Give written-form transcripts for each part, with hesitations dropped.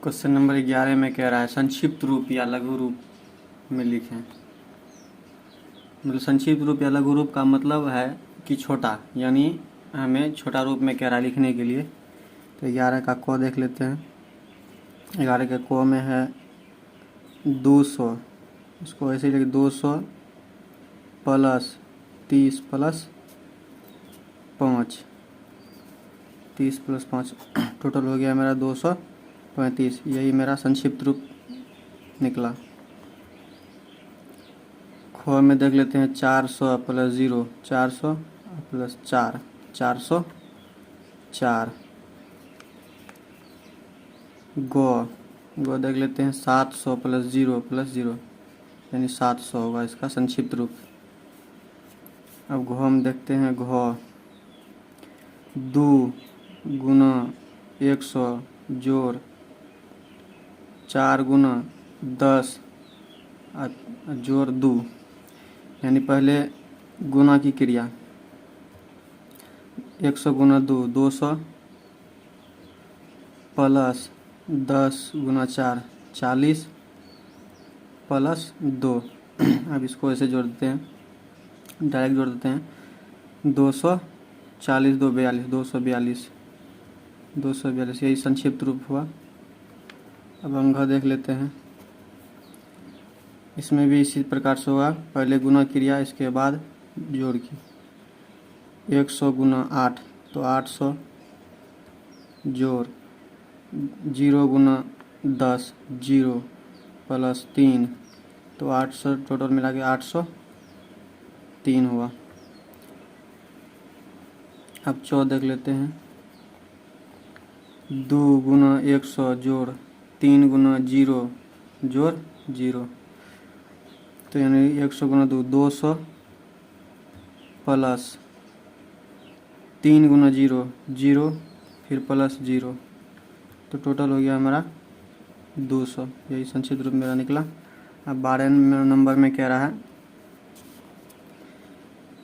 Question number 11 में कह रहा है संक्षिप्त रूप या लघु रूप में लिखें। मतलब संक्षिप्त रूप या लघु रूप का मतलब है कि छोटा, यानी हमें छोटा रूप में कह रहा है लिखने के लिए। तो 11 का क देख लेते हैं। 11 के क में है 200, इसको ऐसे ही लिख 200 प्लस 30 प्लस 5, 30 प्लस 5 टोटल हो गया मेरा 235। यही मेरा संक्षिप्त रूप निकला। ख में देख लेते हैं 400 प्लस 0, 400 प्लस 4, 404। गो देख लेते हैं 700 प्लस 0 यानी 700 होगा इसका संक्षिप्त रूप। अब घ में देखते हैं घ 2 गुना 100 जोड़ 4 गुना 10 जोड़ 2, यानी पहले गुना की क्रिया 100 गुना 2 200 प्लस 10 गुना 4 40 प्लस 2। अब इसको ऐसे जोड़ देते हैं, डायरेक्ट जोड़ देते हैं। 240 2 42 242 यही संक्षिप्त रूप हुआ। अब अंग देख लेते हैं। इसमें भी इसी प्रकार से होगा, पहले गुना क्रिया इसके बाद जोड़ की। 100 गुना 8 तो 800 जोड़ 0 गुना 10 0 प्लस 3 तो 800 टोटल मिला के 803 हुआ। अब 4 देख लेते हैं। 2 गुना 100 जोड़ 3 गुना 0 जोड़ 0, तो यानी 100 गुना 2 200 प्लस 3 गुना 0 0 फिर प्लस 0, तो टोटल हो गया हमारा 200। यही संक्षिप्त रूप मेरा निकला। अब 12 नंबर में कह रहा है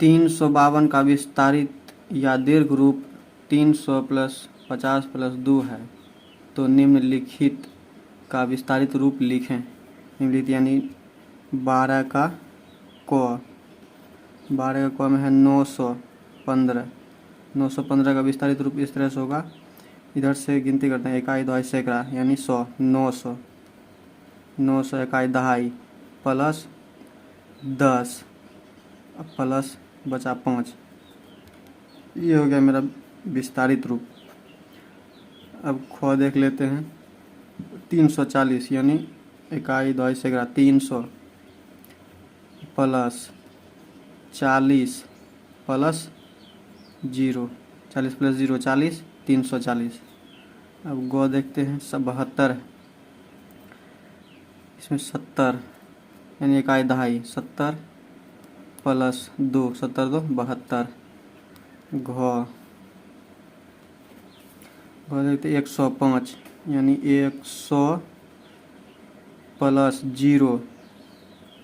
352 का विस्तारित या दीर्घ रूप 300 प्लस 50 प्लस 2 है, तो निम्नलिखित का विस्तारित रूप लिखें। निम्नलिखित यानी 12 का क में है 915। 915 का विस्तारित रूप इस तरह से होगा, इधर से गिनती करते हैं, इकाई दहाई सैकड़ा यानी 100 900 900 इकाई दहाई प्लस 10 प्लस बचा 5। ये हो गया मेरा विस्तारित रूप। अब ख देख लेते हैं। 340 यानी इकाई दहाई सैकड़ा 300 प्लस 40 प्लस 0, 40 प्लस 0 40 340। अब गो देखते हैं 72, इसमें 70 यानी इकाई दहाई 70 प्लस 2 70 2 72। घ देखते 105 यानी 100 प्लस 0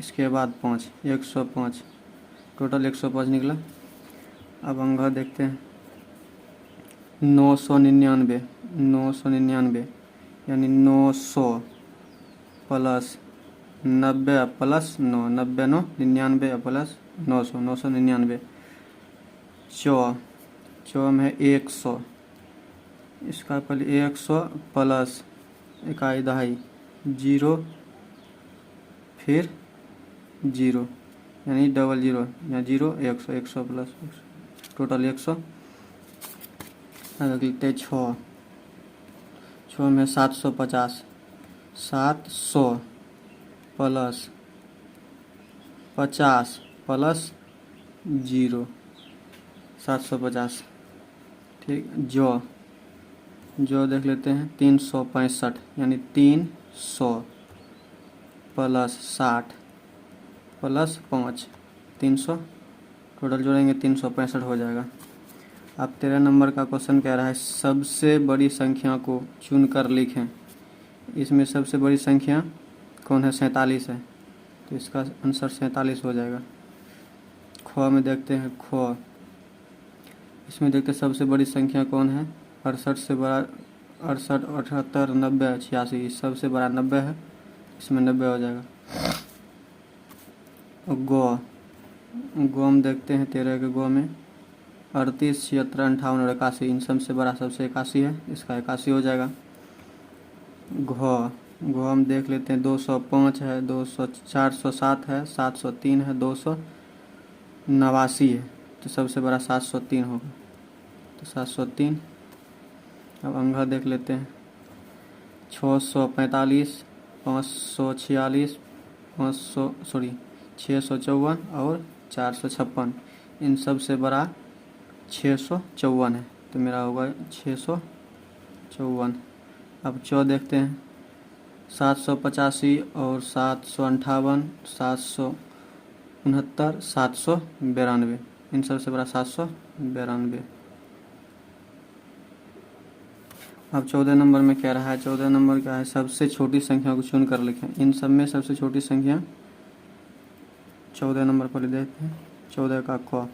इसके बाद 5 105, टोटल 105 निकला। अब अंग देखते हैं 999 यानी 900 प्लस 90 प्लस 9 90 9 99 प्लस 900 999। चौ में है 100, इसका पहले 100 प्लस इकाई दहाई 0 फिर 0 यानी डबल 0 या 0 100 100 प्लस 100 टोटल 100। अगर लिखते 6 में 750 700 प्लस 50 प्लस 0 750। ठीक। जो देख लेते हैं 365 यानी 300 प्लस 60 प्लस 5 300, टोटल जोड़ेंगे 365 हो जाएगा। अब 13 नंबर का क्वेश्चन कह रहा है सबसे बड़ी संख्या को चुनकर लिखें। इसमें सबसे बड़ी संख्या कौन है? 47 है, तो इसका आंसर 47 हो जाएगा। ख में देखते हैं इसमें देखते हैं सबसे बड़ी संख्या कौन है? 68 से बड़ा 68, 78, 90, 86, सबसे बड़ा 90 है, इसमें 90 हो जाएगा। और गो हम देखते हैं 13 के गो में 38, 76, 58 और 81, इन सबसे बड़ा सबसे 81 है, इसका 81 हो जाएगा। घो हम देख लेते हैं 205 है, 200, 407 है, 703 है, 289 है, तो सबसे बड़ा 703 होगा, तो 703। अब अंगहा देख लेते हैं 645, 546, 654 और 456, इन सब से बड़ा 654 है, तो मेरा होगा 654। अब 4 देखते हैं 785 और 758, 769, 792, इन सब से बड़ा 792। अब 14 नंबर में क्या रहा है, 14 नंबर क्या है, सबसे छोटी संख्या को चुन कर लिखें। इन सब में सबसे छोटी संख्या 14 नंबर पर देखते हैं, 14 का क।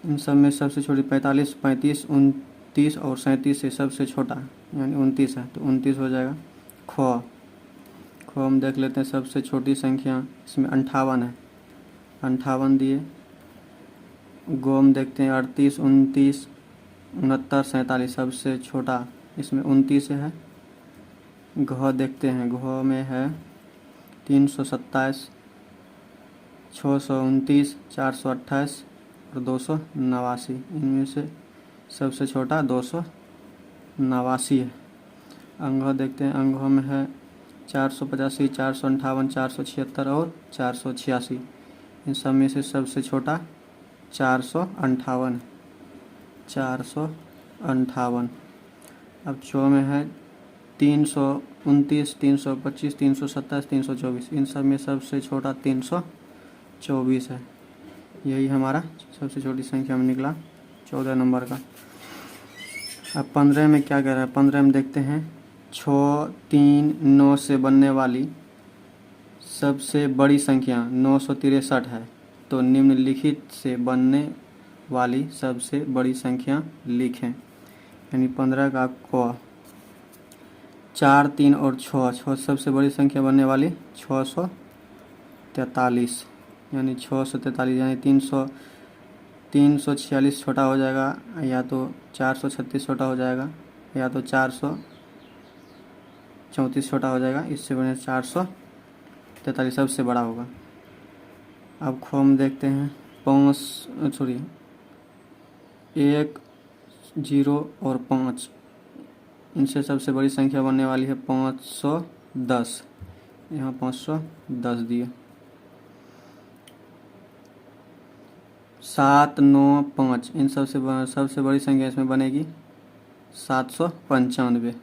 इन सब में सबसे छोटी 45, 35, 29 और 37 से सबसे छोटा यानी 29 है, तो 29 हो जाएगा। ख हम देख लेते हैं सबसे छोटी संख्या, इसमें 58 है, 58 दिए। गो हम देखते हैं 38, 29, 69, 47, सबसे छोटा इसमें 29 है। घ देखते हैं, घ में है 327, 629, 428 और 289, इनमें से सबसे छोटा 289 है। अंगह देखते हैं, अंगह में है 485, 458, 476 और 486, इन सब में से सबसे छोटा 458, 458। अब चौ में है 329, 325, 327, 324, इन सब में सबसे छोटा 324 है। यही हमारा सबसे छोटी संख्या में निकला 14 नंबर का। अब 15 में क्या कह रहा है, 15 में देखते हैं 6, 3, 9 से बनने वाली सबसे बड़ी संख्या 963 है, तो निम्नलिखित से बनने वाली सबसे बड़ी संख्या लिखें। यानी 15 का क 4, 3 और 6 सबसे बड़ी संख्या बनने वाली 643, यानी 643, यानी 346 छोटा हो जाएगा, या तो 436 छोटा हो जाएगा, या तो 434 छोटा हो जाएगा, इससे बने 443 सबसे बड़ा होगा। अब खोम देखते हैं 1, 0 और 5, इनसे सबसे बड़ी संख्या बनने वाली है 510, यहाँ 510 दिए। 7, 9, 5, इन सबसे बड़ी संख्या इसमें बनेगी 795,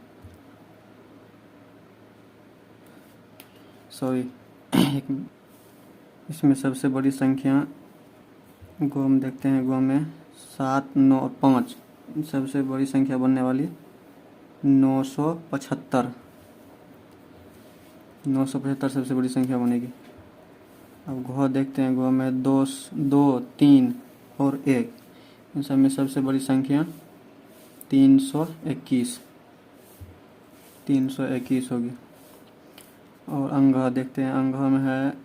इसमें सबसे बड़ी संख्या गो हम देखते हैं, गो में 7, 9 और 5, सबसे बड़ी संख्या बनने वाली 975, 975 सबसे बड़ी संख्या बनेगी। अब घ देखते हैं, घ में 2, 3 और 1, इन सब में सबसे बड़ी संख्या 321, 321 होगी। और अंगह देखते हैं, अंगह में है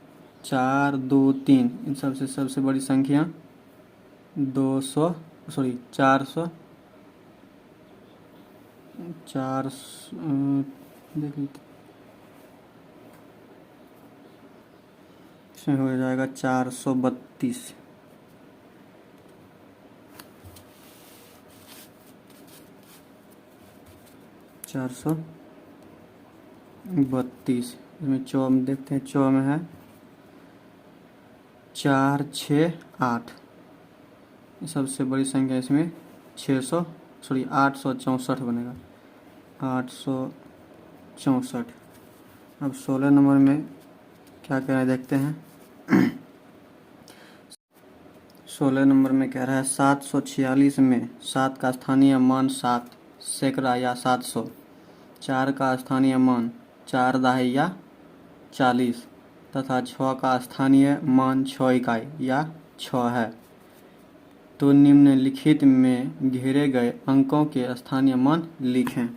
4, 2, 3, इन सबसे बड़ी संख्या 400 देख लीजिए, इसमें हो जाएगा 432। इसमें चौ में देखते हैं, चौ में है 4, 6, 8, सबसे बड़ी संख्या इसमें 864 बनेगा, 864। अब 16 नंबर में क्या कह रहा है देखते हैं। 16 नंबर में कह रहा है 746 में 7 का स्थानीय मान 7 सैकड़ा या 700, 4 का स्थानीय मान 4 दहाई या 40 तथा 6 का स्थानीय मान 6 इकाई या 6 है, तो निम्नलिखित में घेरे गए अंकों के स्थानीय मान लिखें।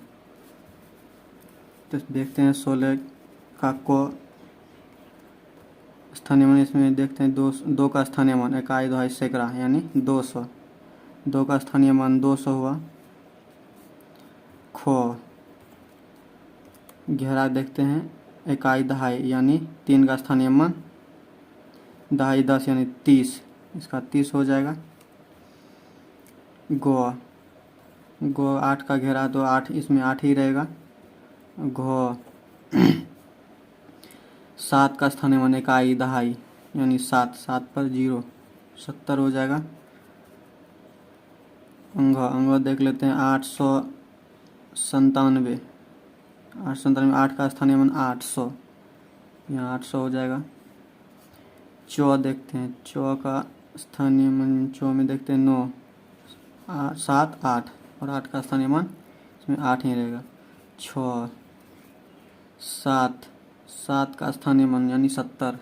तो देखते हैं 16 का को स्थानीय मान, इसमें देखते हैं 2 का स्थानीय मान इकाई दहाई सैकड़ा यानी 200। 2 का स्थानीय मान 200 हुआ। खो घेरा देखते हैं इकाई दहाई यानी 3 का स्थानीय मान दहाई 10 यानी 30, इसका 30 हो जाएगा। गो 8 का घेरा तो 8, इसमें 8 ही रहेगा। घो 7 का स्थानीय मान इकाई दहाई यानी 7, 7 पर 0, 70 हो जाएगा। अंग देख लेते हैं 897, 8 का स्थानीय मान 800, यहाँ 800 हो जाएगा। चौ देखते हैं, चौ का स्थानीय मान, चौ में देखते हैं 9, 7, 8 और 8 का स्थानीय मान इसमें 8 ही रहेगा। 6, 7, 7 का स्थानीय मान यानी 70।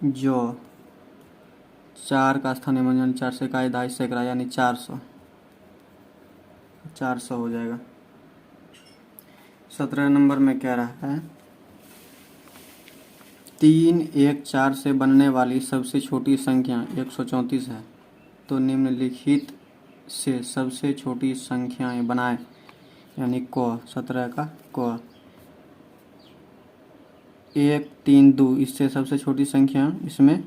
जो 4 का स्थानीय मान यानी 4 से इकाई दहाई सैकड़ा यानी 400, 400 हो जाएगा। 17 नंबर में कह रहा है 3, 1, 4 से बनने वाली सबसे छोटी संख्या 134 है, तो निम्नलिखित से सबसे छोटी संख्याएं बनाएं, यानी को 17 का को। 1, 3, 2 इससे सबसे छोटी संख्या इसमें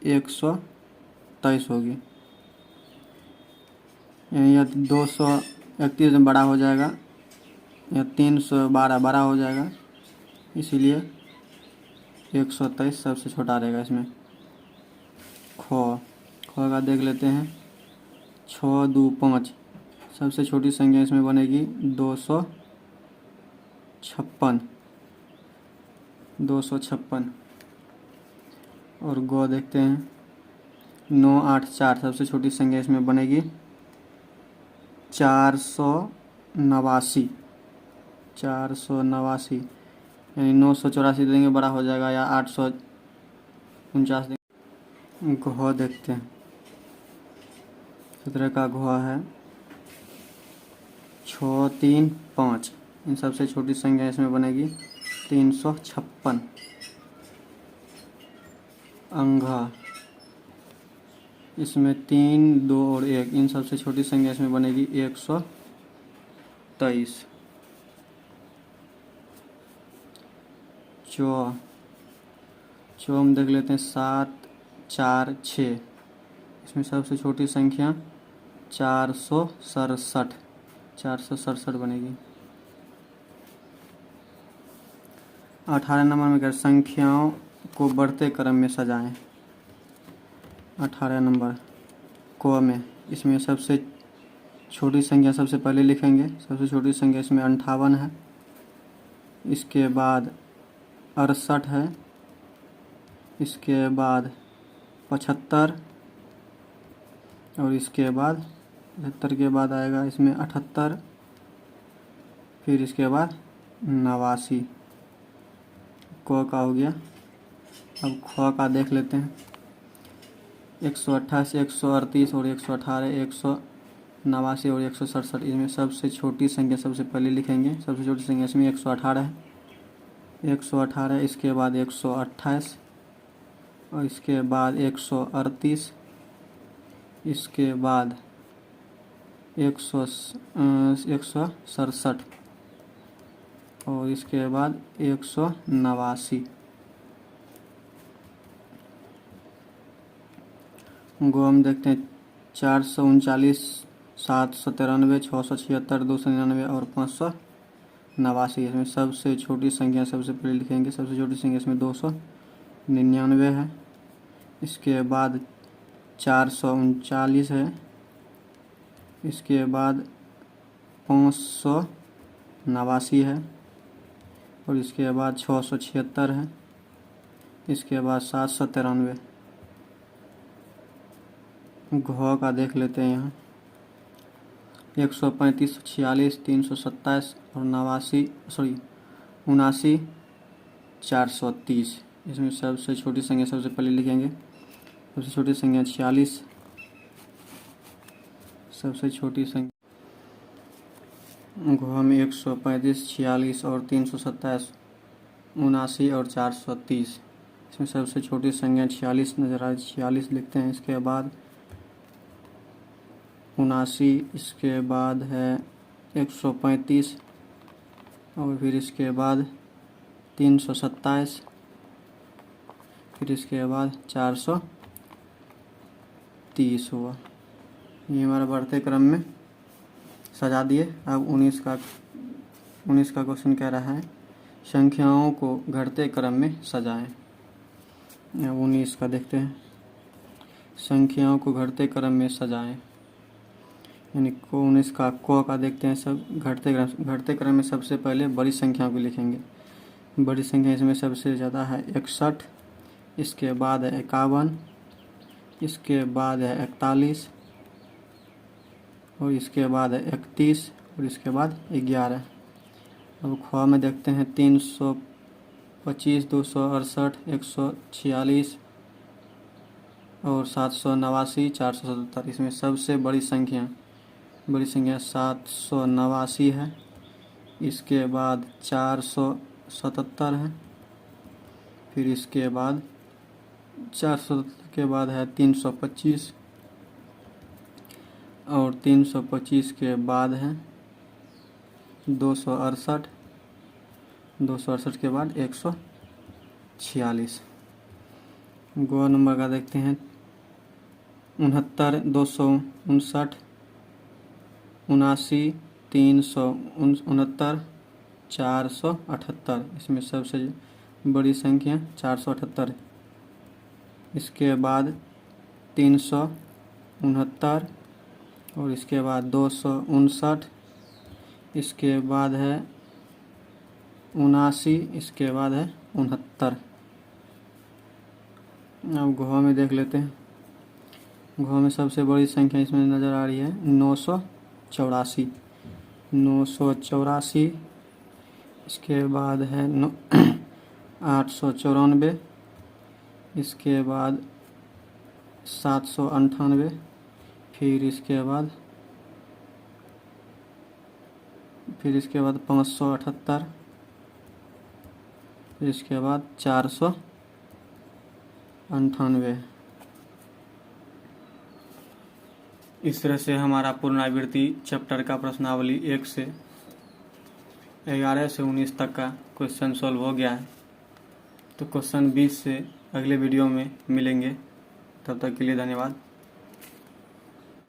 123 होगी, यानी यह 231 में बड़ा हो जाएगा, या 312 बड़ा हो जाएगा, इसीलिए 123 सबसे छोटा रहेगा इसमें। खो का देख लेते हैं 6, 2, 5 सबसे छोटी संख्या इसमें बनेगी 256। और गो देखते हैं 9, 8, 4 सबसे छोटी संख्या इसमें बनेगी 489, 489 यानी 984 देंगे बड़ा हो जाएगा, या 849 देंगे। घो देखते हैं 17 का घो है 6, 3, 5, इन सबसे छोटी संख्या इसमें बनेगी 356। अंघा इसमें 3, 2 और 1, इन सबसे छोटी संख्या इसमें बनेगी 123। चौ हम देख लेते हैं 7, 4, 6 इसमें सबसे छोटी संख्या 467 बनेगी। 18 नंबर में कर संख्याओं को बढ़ते क्रम में सजाएं। 18 नंबर को में इसमें सबसे छोटी संख्या सबसे पहले लिखेंगे। सबसे छोटी संख्या इसमें 58 है, इसके बाद 68 है, इसके बाद 75 और इसके बाद 75 के बाद आएगा इसमें 78, फिर इसके बाद 89। को का हो गया। अब ख का देख लेते हैं 128, 138 और 118, 189 और 167, इसमें सबसे छोटी संख्या सबसे पहले लिखेंगे। सबसे छोटी संख्या इसमें 118 है, 118 इसके बाद 128 और इसके बाद 138, इसके बाद 167 और इसके बाद 189। गो हम देखते हैं 439, 793, 676, 299 और 589। इसमें सबसे छोटी संख्या सबसे पहले लिखेंगे। सबसे छोटी संख्या इसमें 299 है, इसके बाद 439 है, इसके बाद 589 है और इसके बाद 676 है, इसके बाद 793। घ का देख लेते हैं यहाँ 135, 46, 327 और 79, 430। इसमें सबसे छोटी संख्या सबसे पहले लिखेंगे। सबसे छोटी संख्या 46, सबसे छोटी संख्या घ में 135, 46 और 327, 79 और 430। इसमें सबसे छोटी संख्या 46 नज़र आ रही, 46 लिखते हैं। इसके बाद 79, इसके बाद है 135 और फिर इसके बाद 327, फिर इसके बाद 430 हुआ। ये हमारा बढ़ते क्रम में सजा दिए। अब 19 का क्वेश्चन कह रहा है संख्याओं को घटते क्रम में सजाएं। अब 19 का देखते हैं, संख्याओं को घटते क्रम में सजाएं। यानी 19 का का देखते हैं। सब घटते क्रम में सबसे पहले बड़ी संख्याओं को लिखेंगे। बड़ी संख्या इसमें सबसे ज़्यादा है 61, इसके बाद है 51, इसके बाद है 41 और इसके बाद है 31 और इसके बाद 11। अब ख में देखते हैं 325, 268, 146 और 789, 477। इसमें सबसे बड़ी संख्या 789 है। इसके बाद 477 है। फिर इसके बाद 477 के बाद है 325 और 325 के बाद है 268, 268 के बाद 146। ग नंबर का देखते हैं 69, 259, 79, 369, 478। इसमें सबसे बड़ी संख्या 478। इसके बाद 369 और इसके बाद 259, इसके बाद है 79, इसके बाद है 69। अब घ में देख लेते हैं। घ में सबसे बड़ी संख्या इसमें नज़र आ रही है 984, 984। इसके बाद है 894, इसके बाद 798, फिर इसके बाद 578, फिर इसके बाद 498। इस तरह से हमारा पुनरावृत्ति चैप्टर का प्रश्नावली 1 से 11 से 19 तक का क्वेश्चन सॉल्व हो गया है। तो क्वेश्चन 20 से अगले वीडियो में मिलेंगे। तब तक के लिए धन्यवाद।